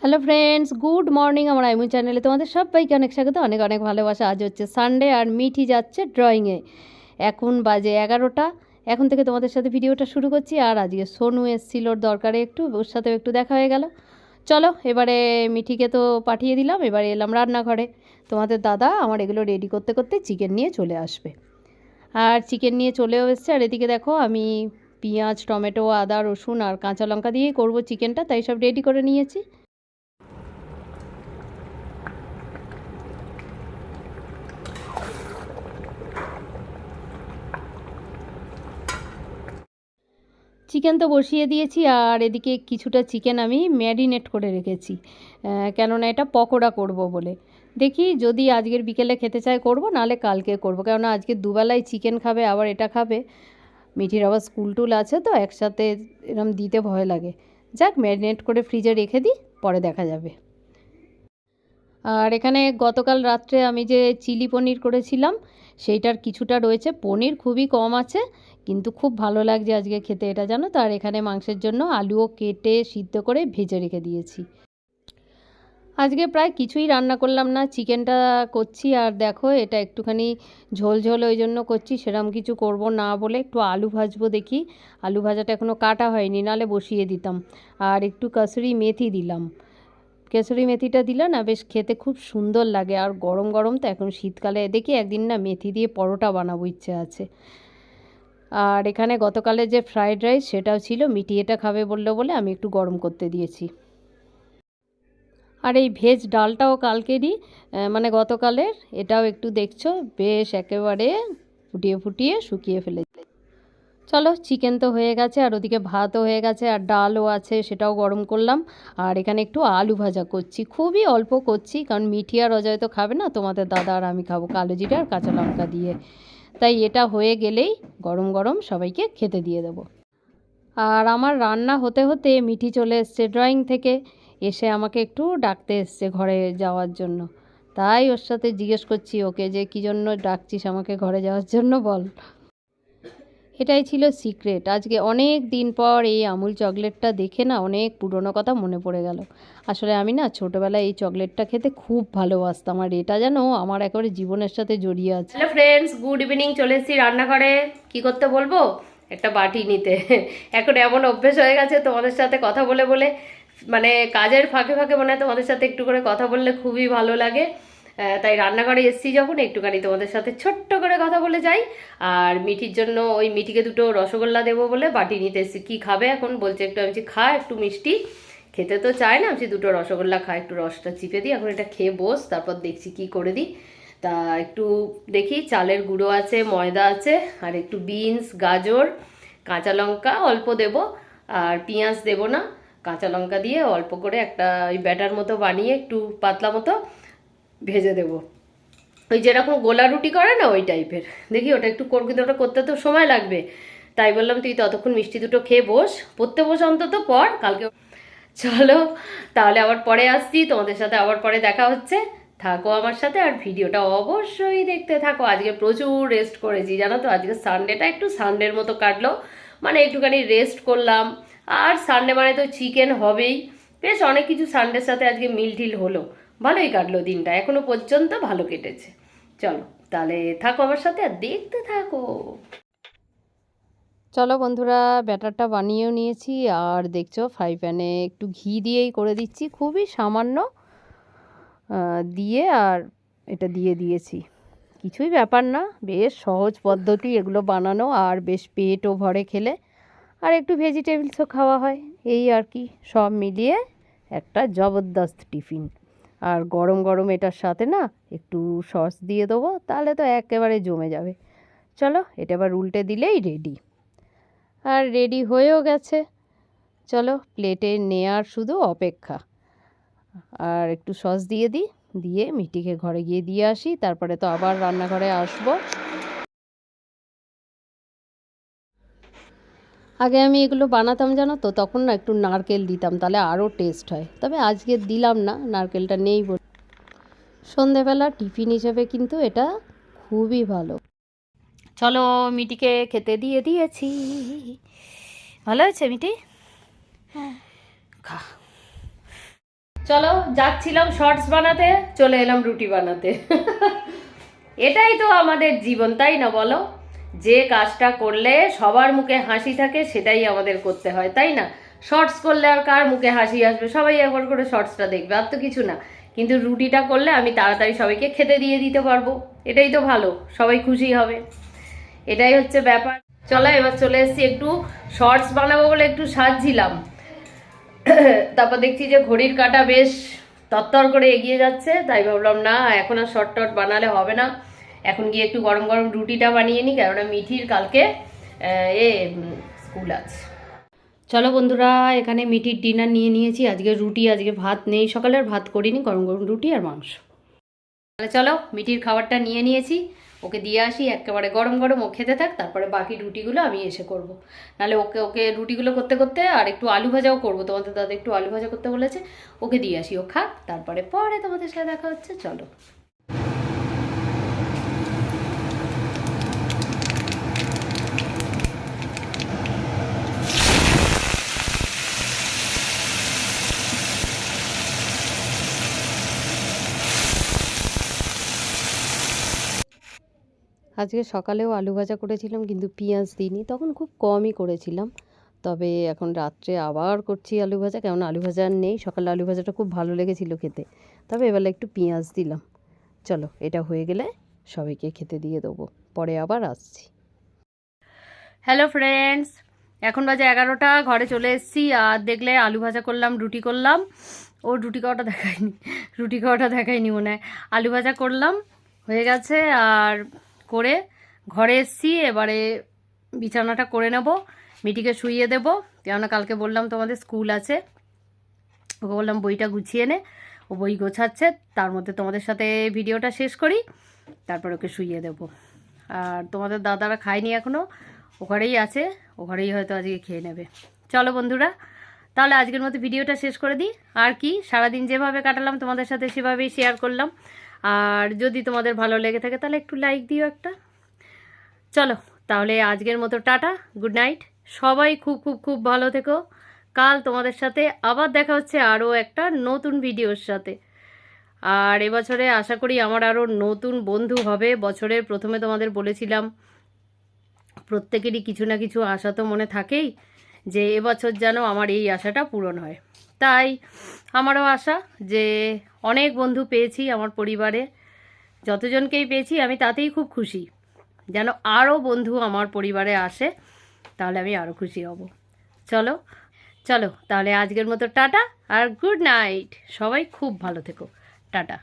Hello friends, good morning. আমার আইমু চ্যানেলে তোমাদের সবাইকে অনেক স্বাগত, অনেক অনেক ভালোবাসা। আজ হচ্ছে সানডে আর মিঠি যাচ্ছে ড্রয়িংয়ে। এখন বাজে 11টা। এখন থেকে তোমাদের সাথে ভিডিওটা শুরু করছি। আর আজকে সোনু এসেছিল ওর দরকারে, একটু ওর সাথেও একটু দেখা হয়ে গেল। চলো এবারে মিঠিকে তো পাঠিয়ে দিলাম, এবারে এলাম রান্নাঘরে। তোমাদের দাদা আমার এগুলো রেডি করতে করতে চিকেন নিয়ে চলে আসবে। আর চিকেন নিয়ে চলেও এসছে। আর এদিকে দেখো আমি পেঁয়াজ, টমেটো, আদা, রসুন আর কাঁচা লঙ্কা দিয়েই করবো চিকেনটা, তাই সব রেডি করে নিয়েছি। চিকেন তো বসিয়ে দিয়েছি, আর এদিকে কিছুটা চিকেন আমি ম্যারিনেট করে রেখেছি, কেননা এটা পকোড়া করব বলে। দেখি যদি আজকের বিকেলে খেতে চাই করব, নাহলে কালকে করব, কেননা আজকে দুবেলায় চিকেন খাবে আবার এটা খাবে। মিঠির আবার স্কুল টুল আছে, তো একসাথে এরম দিতে ভয় লাগে। যাক, ম্যারিনেট করে ফ্রিজে রেখে দিই, পরে দেখা যাবে। আর এখানে গতকাল রাত্রে আমি যে চিলি পনির করেছিলাম সেইটার কিছুটা রয়েছে। পনির খুবই কম আছে, কিন্তু খুব ভালো লাগছে আজকে খেতে এটা, জানো তো। আর এখানে মাংসের জন্য আলুও কেটে সিদ্ধ করে ভেজে রেখে দিয়েছি। আজকে প্রায় কিছুই রান্না করলাম না, চিকেনটা করছি। আর দেখো এটা একটুখানি ঝোল ঝোল ওই জন্য করছি, সেরকম কিছু করব না বলে একটু আলু ভাজবো। দেখি, আলু ভাজাটা এখনও কাটা হয়নি, নাহলে বসিয়ে দিতাম। আর একটু কাসুরি মেথি দিলাম। কেসরি মেথিটা দিলে না বেশ খেতে খুব সুন্দর লাগে। আর গরম গরম তো, এখন শীতকালে দেখি একদিন না মেথি দিয়ে পরোটা বানাবো, ইচ্ছে আছে। আর এখানে গতকালে যে ফ্রাইড রাইস সেটাও ছিল, মিটি এটা খাবে বললো বলে আমি একটু গরম করতে দিয়েছি। আর এই ভেজ ডালটাও কালকেরই, মানে গতকালের, এটাও একটু দেখছো বেশ একেবারে ফুটিয়ে ফুটিয়ে শুকিয়ে ফেলেছি। চলো, চিকেন তো হয়ে গেছে, আর ওদিকে ভাতও হয়ে গেছে, আর ডালও আছে, সেটাও গরম করলাম। আর এখানে একটু আলু ভাজা করছি, খুবই অল্প করছি, কারণ মিঠি আর অজয় তো খাবে না, তোমাদের দাদা আর আমি খাবো কালো জিরে আর কাঁচা লঙ্কা দিয়ে। তাই এটা হয়ে গেলেই গরম গরম সবাইকে খেতে দিয়ে দেবো। আর আমার রান্না হতে হতে মিঠি চলে এসছে ড্রয়িং থেকে, এসে আমাকে একটু ডাকতে এসছে ঘরে যাওয়ার জন্য। তাই ওর সাথে জিজ্ঞেস করছি ওকে যে কী জন্য ডাকছিস আমাকে ঘরে যাওয়ার জন্য, বল। এটাই ছিল সিক্রেট। আজকে অনেক দিন পর এই আমুল চকলেটটা দেখে না অনেক পুরনো কথা মনে পড়ে গেল। আসলে আমি না ছোটোবেলায় এই চকলেটটা খেতে খুব ভালোবাসতাম, আর এটা যেন আমার একেবারে জীবনের সাথে জড়িয়ে আছে। Hello friends, good evening. চলে এসেছি রান্নাঘরে। কি করতে বলবো? একটা বাটি নিতে। এখন এমন অভ্যেস হয়ে গেছে তোমাদের সাথে কথা বলে বলে, মানে কাজের ফাঁকে ফাঁকে মনে হয় তোমাদের সাথে একটু করে কথা বললে খুবই ভালো লাগে। তাই রান্নাঘরে এসেছি যখন, একটুখানি তোমাদের সাথে ছোট্ট করে কথা বলে যাই। আর মিঠির জন্য ওই মিঠিকে দুটো রসগোল্লা দেবো বলে বাটি নিতে এসেছি। কী খাবে এখন বলছে, একটু আমি খা একটু মিষ্টি। খেতে তো চায় না, আমি দুটো রসগোল্লা খা, একটু রসটা চিপে দিই, এখন এটা খেয়ে বস, তারপর দেখছি কি করে দিই। তা একটু দেখি, চালের গুঁড়ো আছে, ময়দা আছে, আর একটু বিনস, গাজর, কাঁচা লঙ্কা অল্প দেব, আর পেঁয়াজ দেব না, কাঁচা লঙ্কা দিয়ে অল্প করে একটা ওই ব্যাটার মতো বানিয়ে একটু পাতলা মতো ভেজে দেবো। ওই যেরকম গোলা রুটি করে না ওই টাইপের। দেখি ওটা একটু করবো, কিন্তু ওটা করতে তো সময় লাগবে। তাই বললাম তুই ততক্ষণ মিষ্টি দুটো খেয়ে বস, পড়তে বস অন্তত পর কালকে। চলো তাহলে আবার পরে আসছি, তোমাদের সাথে আবার পরে দেখা হচ্ছে। থাকো আমার সাথে, আর ভিডিওটা অবশ্যই দেখতে থাকো। আজকে প্রচুর রেস্ট করেছি জানো তো, আজকে সানডেটা একটু সানডের মতো কাটলো, মানে একটুখানি রেস্ট করলাম। আর সানডে মানে তো চিকেন হবেই, বেশ অনেক কিছু সানডের সাথে আজকে মিল টিল হলো। ভালোই কাটলো দিনটা, এখনো পর্যন্ত ভালো কেটেছে। চলো তাহলে থাকো আমার সাথে আর দেখতে থাকো। চলো বন্ধুরা, ব্যাটারটা বানিয়েও নিয়েছি, আর দেখছো ফ্রাই প্যানে একটু ঘি দিয়েই করে দিচ্ছি, খুবই সামান্য দিয়ে। আর এটা দিয়ে দিয়েছি, কিছুই ব্যাপার না, বেশ সহজ পদ্ধতি এগুলো বানানো, আর বেশ পেটও ভরে খেলে, আর একটু ভেজিটেবলসও খাওয়া হয়, এই আর কি। সব মিলিয়ে একটা জবরদস্ত টিফিন। আর গরম গরম এটার সাথে না একটু সস দিয়ে দেবো, তাহলে তো একেবারে জমে যাবে। চলো এটা এবার উল্টে দিলেই রেডি। আর রেডি হয়েও গেছে, চলো প্লেটে নেয়ার শুধু অপেক্ষা। আর একটু সস দিয়ে দিই, দিয়ে মিটিকে ঘরে গিয়ে দিয়ে আসি, তারপরে তো আবার রান্নাঘরে আসবো। আগে আমি এগুলো বানাতাম জানো তো, তখন না একটু নারকেল দিতাম, তাহলে আরও টেস্ট হয়, তবে আজকে দিলাম না, নারকেলটা নেই বলে। সন্ধেবেলা টিফিন হিসেবে কিন্তু এটা খুবই ভালো। চলো মিটিকে খেতে দিয়ে দিয়েছি। ভালো হয়েছে মিটি? হ্যাঁ, খা। চলো, যাচ্ছিলাম শর্টস বানাতে, চলে এলাম রুটি বানাতে। এটাই তো আমাদের জীবন, তাই না বলো? যে কাজটা করলে সবার মুখে হাসি থাকে সেটাই আমাদের করতে হয়, তাই না? শর্টস করলে আর কার মুখে হাসি আসবে? সবাই একবার করে শর্টসটা দেখবে, আর তো কিছু না। কিন্তু রুটিটা করলে আমি তাড়াতাড়ি সবাইকে খেতে দিয়ে দিতে পারবো, এটাই তো ভালো, সবাই খুশি হবে, এটাই হচ্ছে ব্যাপার। চলো, এবার চলে এসেছি, একটু শর্টস বানাবো বলে একটু সাজছিলাম। তারপর দেখছি যে ঘড়ির কাঁটা বেশ তরতর করে এগিয়ে যাচ্ছে, তাই ভাবলাম না এখন আর শর্ট টট বানালে হবে না, এখন গিয়ে একটু গরম গরম রুটিটা বানিয়ে নিই, কেননা মিঠির কালকে স্কুল আছে। চলো বন্ধুরা, এখানে মিঠির ডিনার নিয়ে নিয়েছি, আজকে রুটি, আজকে ভাত নেই, সকালের ভাত করিনি, গরম গরম রুটি আর মাংস। তাহলে চলো মিঠির খাবারটা নিয়ে নিয়েছি, ওকে দিয়ে আসি একেবারে গরম গরম, ও খেতে থাক, তারপরে বাকি রুটিগুলো আমি এসে করব। নাহলে ওকে ওকে রুটিগুলো করতে করতে আর একটু আলু ভাজাও করবো, তোমাদের দাদা একটু আলু ভাজা করতে বলেছে, ওকে দিয়ে আসি, ও খাক, তারপরে পরে তোমাদের সাথে দেখা হচ্ছে। চলো। আজকে সকালেও আলু ভাজা করেছিলাম, কিন্তু পেঁয়াজ দিইনি, তখন খুব কমই করেছিলাম। তবে এখন রাত্রে আবার করছি আলু ভাজা, কেমন আলু ভাজা আর নেই, সকালে আলু ভাজাটা খুব ভালো লেগেছিল খেতে, তবে এবেলা একটু পেঁয়াজ দিলাম। চলো, এটা হয়ে গেলে সবাইকে খেতে দিয়ে দেবো, পরে আবার আসছি। হ্যালো ফ্রেন্ডস, এখন বাজে 11টা, ঘরে চলে এসেছি, আর দেখলে আলু ভাজা করলাম, রুটি করলাম, ও রুটি খাওয়াটা দেখায়নি মনে হয়, আলু ভাজা করলাম, হয়ে গেছে, আর করে ঘরে এসেছি, এবারে বিছানাটা করে নেব, মিটিকে শুইয়ে দেব, কেননা কালকে বললাম তোমাদের স্কুল আছে, ওকে বললাম বইটা গুছিয়ে নে, ও বই গোছাচ্ছে, তার মধ্যে তোমাদের সাথে ভিডিওটা শেষ করি, তারপর ওকে শুইয়ে দেব। আর তোমাদের দাদারা খায়নি এখনও, ওখানেই আছে, ওখানেই হয়তো আজকে খেয়ে নেবে। চলো বন্ধুরা, তাহলে আজকের মতো ভিডিওটা শেষ করে দিই। আর কি, সারাদিন যেভাবে কাটালাম তোমাদের সাথে সেভাবেই শেয়ার করলাম, আর যদি তোমাদের ভালো লেগে থাকে তাহলে একটু লাইক দিও একটা। চলো তাহলে আজকের মতো টাটা, গুড নাইট, সবাই খুব খুব খুব ভালো থেকো। কাল তোমাদের সাথে আবার দেখা হচ্ছে আরও একটা নতুন ভিডিওর সাথে। আর এবছরে আশা করি আমার আরও নতুন বন্ধু হবে। বছরের প্রথমে তোমাদের বলেছিলাম প্রত্যেকেরই কিছু না কিছু আশা তো মনে থাকেই, যে এবছর যেন আমার এই আশাটা পূরণ হয়। তাই আমারও আশা যে অনেক বন্ধু পেয়েছি আমার পরিবারে, যতজনকেই পেয়েছি আমি তাতেই খুব খুশি, যেন আরও বন্ধু আমার পরিবারে আসে, তাহলে আমি আরও খুশি হব। চলো চলো তাহলে আজকের মতো টাটা আর গুড নাইট, সবাই খুব ভালো থেকো, টাটা।